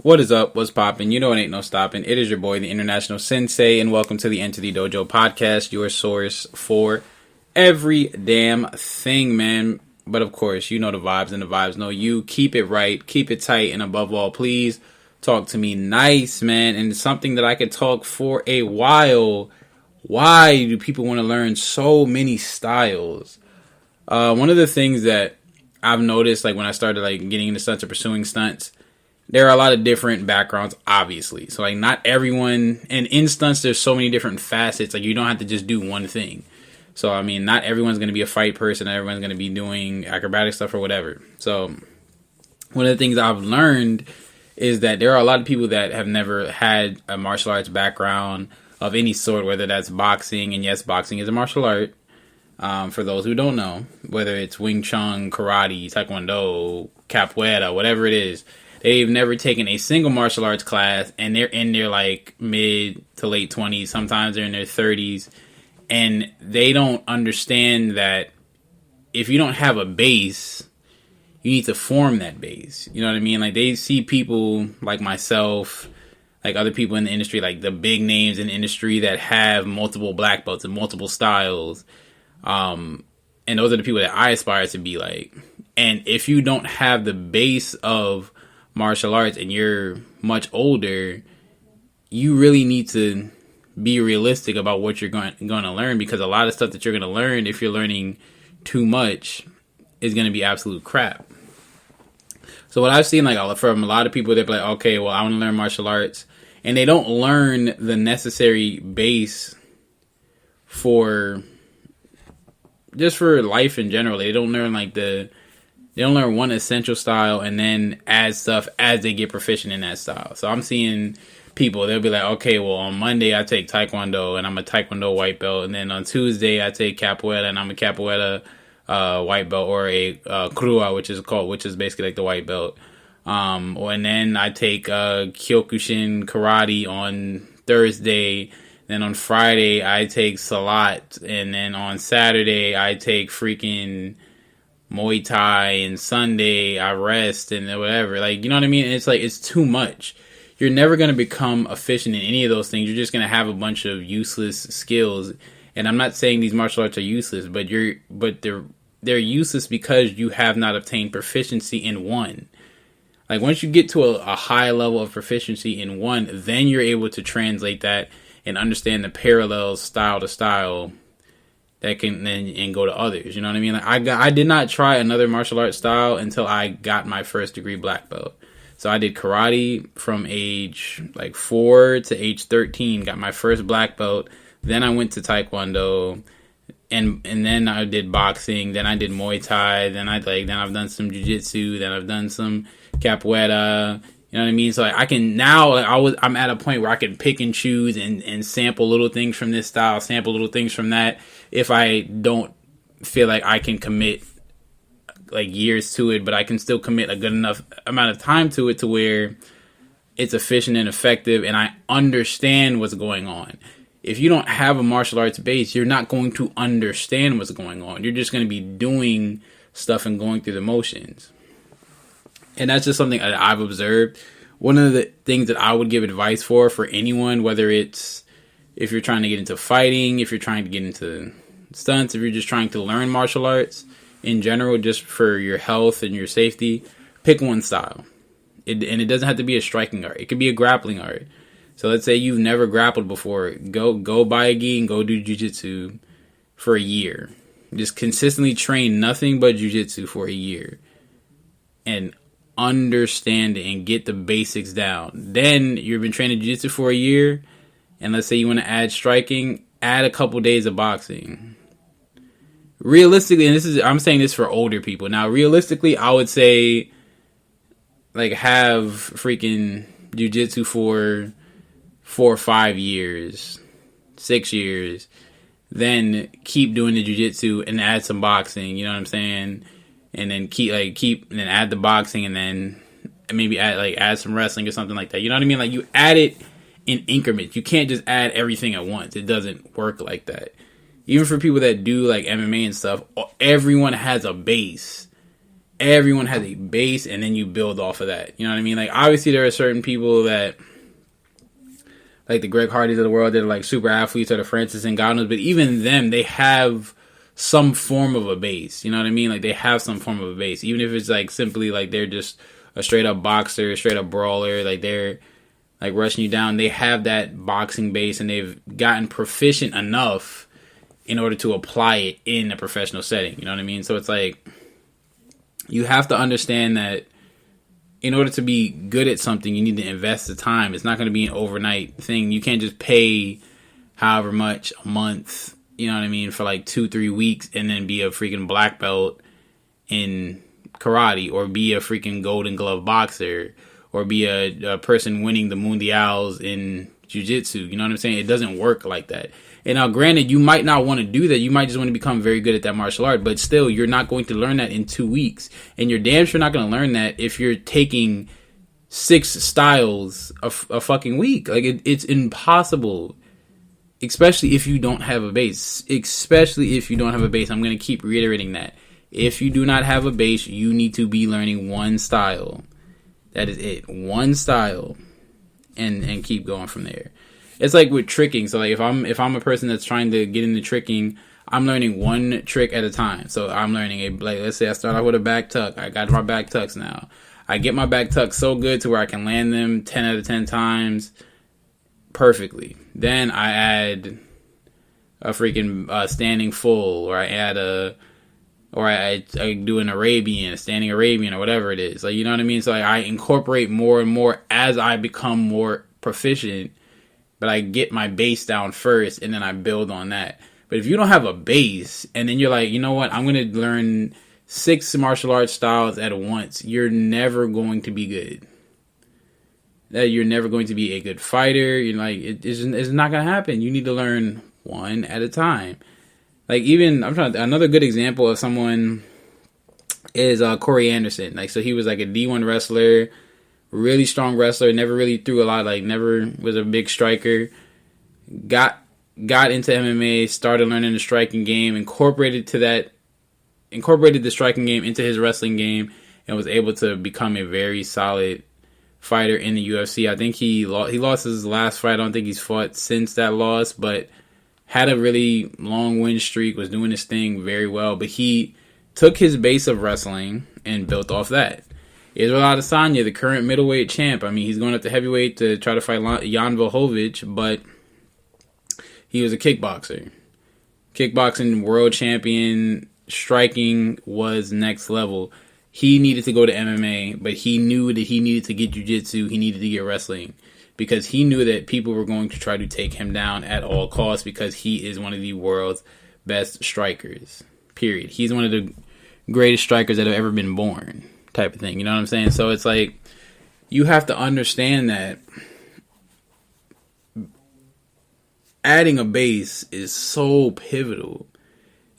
What is up? What's poppin'? You know it ain't no stopping. It is your boy, the International Sensei, and welcome to the Enter the Dojo podcast, your source for every damn thing, man. But of course, you know the vibes, and the vibes know you. Keep it right, keep it tight, and above all, please talk to me nice, man. And it's something that I could talk for a while. Why do people want to learn so many styles? One of the things that I've noticed, like when I started like getting into stunts or pursuing stunts, there are a lot of different backgrounds, obviously. So, like, not everyone, and in stunts, there's so many different facets. Like, you don't have to just do one thing. So, I mean, not everyone's going to be a fight person. Not everyone's going to be doing acrobatic stuff or whatever. So, one of the things I've learned is that there are a lot of people that have never had a martial arts background of any sort, whether that's boxing, and yes, boxing is a martial art. For those who don't know, whether it's Wing Chun, karate, taekwondo, capoeira, whatever it is. They've never taken a single martial arts class, and they're in their like mid to late 20s. Sometimes they're in their 30s, and they don't understand that if you don't have a base, you need to form that base. You know what I mean? Like, they see people like myself, like other people in the industry, like the big names in the industry that have multiple black belts and multiple styles. And those are the people that I aspire to be like. And if you don't have the base of martial arts and you're much older, you really need to be realistic about what you're going to learn, because a lot of stuff that you're going to learn, if you're learning too much, is going to be absolute crap. So what I've seen, like, from a lot of people, they're like, okay, well, I want to learn martial arts, and they don't learn the necessary base for just for life in general. They don't learn they don't learn one essential style and then add stuff as they get proficient in that style. So I'm seeing people, they'll be like, okay, well, on Monday I take Taekwondo and I'm a Taekwondo white belt. And then on Tuesday I take Capoeira and I'm a Capoeira white belt, or a Krua, which is basically like the white belt. And then I take Kyokushin karate on Thursday. Then on Friday I take Salat. And then on Saturday I take freaking Muay Thai, and Sunday I rest and whatever. Like, you know what I mean? And it's like, it's too much. You're never going to become efficient in any of those things. You're just going to have a bunch of useless skills. And I'm not saying these martial arts are useless, but they're useless because you have not obtained proficiency in one. Like, once you get to a high level of proficiency in one, then you're able to translate that and understand the parallels style to style that can then go to others. You know what I mean? Like, I did not try another martial arts style until I got my first degree black belt. So I did karate from age like 4 to age 13, got my first black belt. Then I went to Taekwondo, and then I did boxing. Then I did Muay Thai. Then I've done some jiu-jitsu. Then I've done some capoeira. You know what I mean? So I can now, I'm at a point where I can pick and choose and sample little things from this style, sample little things from that, if I don't feel like I can commit like years to it, but I can still commit a good enough amount of time to it to where it's efficient and effective and I understand what's going on. If you don't have a martial arts base, you're not going to understand what's going on. You're just going to be doing stuff and going through the motions. And that's just something that I've observed. One of the things that I would give advice for anyone, whether it's if you're trying to get into fighting, if you're trying to get into stunts, if you're just trying to learn martial arts in general, just for your health and your safety, pick one style. And it doesn't have to be a striking art. It could be a grappling art. So let's say you've never grappled before. Go buy a gi and go do jiu-jitsu for a year. Just consistently train nothing but jiu-jitsu for a year. And understand it and get the basics down. Then you've been training jiu-jitsu for a year, and let's say you want to add striking, add a couple days of boxing. Realistically, and I'm saying this for older people. Now, realistically, I would say like have freaking jiu-jitsu for 4 or 5 years, 6 years, then keep doing the jiu-jitsu and add some boxing, you know what I'm saying? And then keep and then add the boxing, and then maybe add some wrestling or something like that. You know what I mean? Like, you add it in increments. You can't just add everything at once. It doesn't work like that. Even for people that do like MMA and stuff, everyone has a base. everyone has a base, and then you build off of that. You know what I mean? Like, obviously, there are certain people that, like the Greg Hardys of the world, that are like super athletes, or the Francis Ngannou's, but even them, they have some form of a base. You know what I mean? Like, they have some form of a base, even if it's like simply like they're just a straight up boxer, straight up brawler, like they're like rushing you down. They have that boxing base, and they've gotten proficient enough in order to apply it in a professional setting. You know what I mean? So it's like, you have to understand that in order to be good at something, you need to invest the time. It's not going to be an overnight thing. You can't just pay however much a month, you know what I mean, for like 2-3 weeks and then be a freaking black belt in karate, or be a freaking golden glove boxer, or be a person winning the mundials in jiu-jitsu. You know what I'm saying? It doesn't work like that. And now, granted, you might not want to do that. You might just want to become very good at that martial art. But still, you're not going to learn that in 2 weeks. And you're damn sure not going to learn that if you're taking 6 styles a fucking week. Like, it's impossible. Especially if you don't have a base. Especially if you don't have a base. I'm going to keep reiterating that. If you do not have a base, you need to be learning one style. That is it. One style. And keep going from there. It's like with tricking. So like if I'm a person that's trying to get into tricking, I'm learning one trick at a time. So I'm learning let's say I start off with a back tuck. I got my back tucks now. I get my back tucks so good to where I can land them 10 out of 10 times perfectly. Then I add a freaking standing full, or I do an Arabian, a standing Arabian, or whatever it is. Like, you know what I mean? So like, I incorporate more and more as I become more proficient. But I get my base down first, and then I build on that. But if you don't have a base, and then you're like, you know what, I'm going to learn 6 martial arts styles at once, you're never going to be good. You're never going to be a good fighter. You're like, it's not going to happen. You need to learn one at a time. Like, even, another good example of someone is Corey Anderson. Like, so he was like a D1 wrestler, really strong wrestler, never really threw a lot, like never was a big striker. Got into MMA, started learning the striking game, incorporated the striking game into his wrestling game, and was able to become a very solid fighter in the UFC. I think he lost his last fight. I don't think he's fought since that loss, but had a really long win streak, was doing his thing very well. But he took his base of wrestling and built off that. Israel Adesanya, the current middleweight champ. I mean, he's going up to heavyweight to try to fight Jan Blachowicz, but he was a kickboxer. Kickboxing world champion, striking was next level. He needed to go to MMA, but he knew that he needed to get jiu-jitsu, he needed to get wrestling, because he knew that people were going to try to take him down at all costs, because he is one of the world's best strikers, period. He's one of the greatest strikers that have ever been born, type of thing. You know what I'm saying? So it's like, you have to understand that adding a base is so pivotal.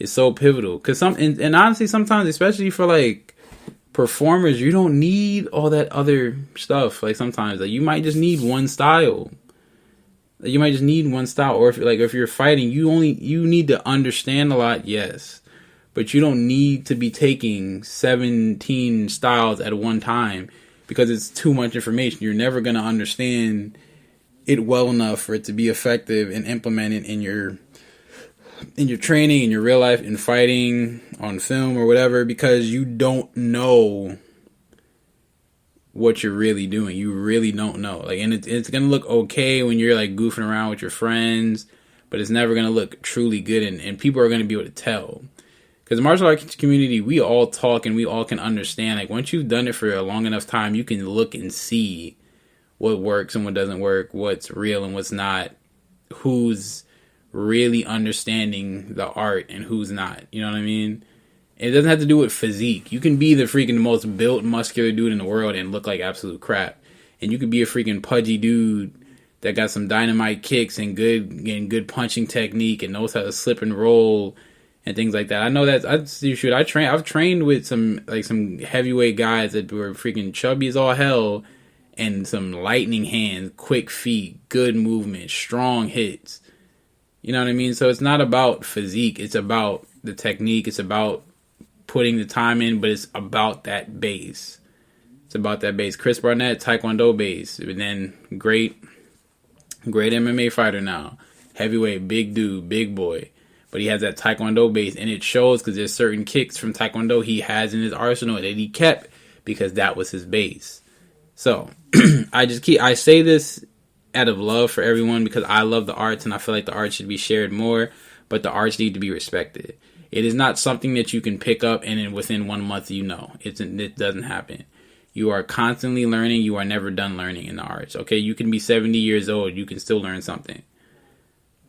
It's so pivotal. Because and honestly, sometimes, especially for like performers, you don't need all that other stuff. Like sometimes, like you might just need one style. You might just need one style. Or if you're fighting, you need to understand a lot, yes. But you don't need to be taking 17 styles at one time, because it's too much information. You're never going to understand it well enough for it to be effective and implemented in your training, in your real life, in fighting, on film or whatever, because you don't know what you're really doing. You really don't know. Like, and it's going to look okay when you're like goofing around with your friends, but it's never going to look truly good, and people are going to be able to tell. Because the martial arts community, we all talk and we all can understand. Like, once you've done it for a long enough time, you can look and see what works and what doesn't work, what's real and what's not, who's really understanding the art and who's not. You know what I mean? It doesn't have to do with physique. You can be the freaking most built, muscular dude in the world and look like absolute crap. And you could be a freaking pudgy dude that got some dynamite kicks and good punching technique and knows how to slip and roll and things like that. I know that I've trained with some heavyweight guys that were freaking chubby as all hell, and some lightning hands, quick feet, good movement, strong hits. You know what I mean? So it's not about physique. It's about the technique. It's about putting the time in, but it's about that base. It's about that base. Chris Barnett, Taekwondo base. But then great MMA fighter now. Heavyweight, big dude, big boy. But he has that Taekwondo base, and it shows because there's certain kicks from Taekwondo he has in his arsenal that he kept because that was his base. So I say this out of love for everyone because I love the arts and I feel like the arts should be shared more, but the arts need to be respected. It is not something that you can pick up and then within 1 month it doesn't happen. You are constantly learning. You are never done learning in the arts. Okay, you can be 70 years old. You can still learn something.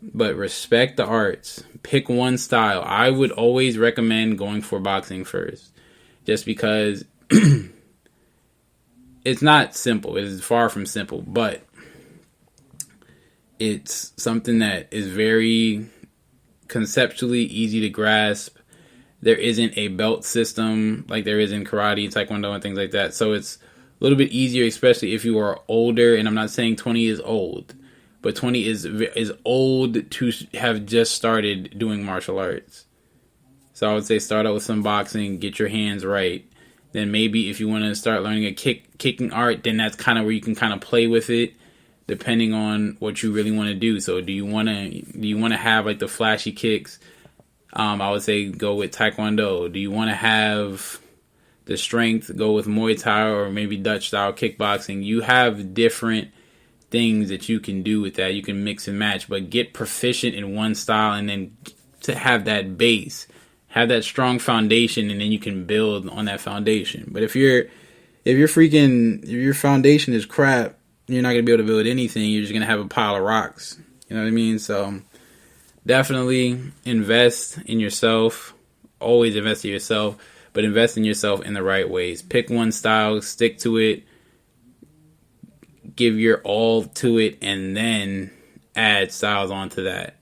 But respect the arts. Pick one style. I would always recommend going for boxing first. Just because it's not simple. It is far from simple. But it's something that is very conceptually easy to grasp. There isn't a belt system like there is in karate, taekwondo, and things like that. So it's a little bit easier, especially if you are older. And I'm not saying 20 is old, but 20 is old to have just started doing martial arts. So I would say start out with some boxing, get your hands right. Then maybe if you want to start learning a kicking art, then that's kind of where you can kind of play with it, depending on what you really want to do. So do you want to have like the flashy kicks? I would say go with Taekwondo. Do you want to have the strength? Go with Muay Thai or maybe Dutch style kickboxing. You have different things that you can do with that. You can mix and match, but get proficient in one style and then to have that base, have that strong foundation, and then you can build on that foundation. But if your foundation is crap, you're not gonna be able to build anything. You're just gonna have a pile of rocks. You know what I mean? So definitely invest in yourself. Always invest in yourself, but invest in yourself in the right ways. Pick one style, stick to it, give your all to it, and then add styles onto that.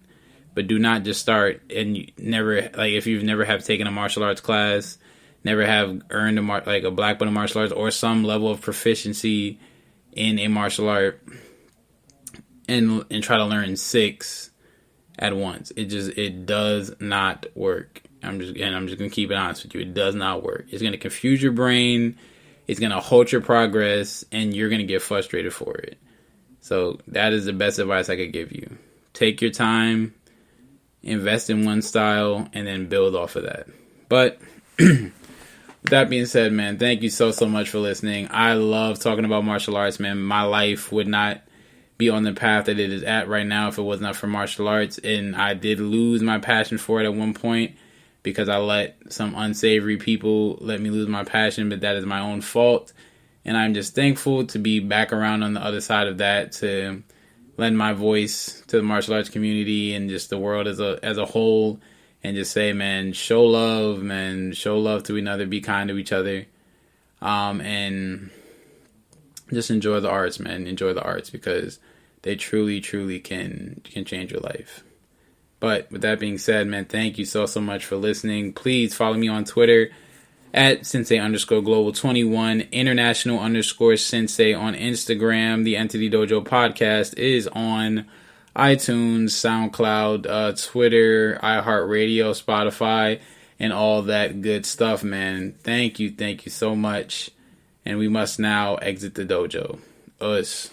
But do not just start and if you've never have taken a martial arts class, never have earned a black belt in martial arts or some level of proficiency in a martial art, and try to learn 6 at once. It does not work. I'm just gonna keep it honest with you. It does not work. It's gonna confuse your brain. It's gonna halt your progress, and you're gonna get frustrated for it. So that is the best advice I could give you. Take your time, invest in one style, and then build off of that. But with that being said, man, thank you so much for listening. I love talking about martial arts, man. My life would not be on the path that it is at right now if it was not for martial arts. And I did lose my passion for it at one point because I let some unsavory people let me lose my passion, but that is my own fault. And I'm just thankful to be back around on the other side of that, to lend my voice to the martial arts community and just the world as a whole, and just say, man, show love to another, be kind to each other, and just enjoy the arts, man. Enjoy the arts because they truly can change your life. But with that being said, man, thank you so much for listening. Please follow me on Twitter at Sensei_Global21, International_Sensei on Instagram. The Entity Dojo podcast is on iTunes, SoundCloud, Twitter, iHeartRadio, Spotify, and all that good stuff, man. Thank you so much. And we must now exit the dojo. Us.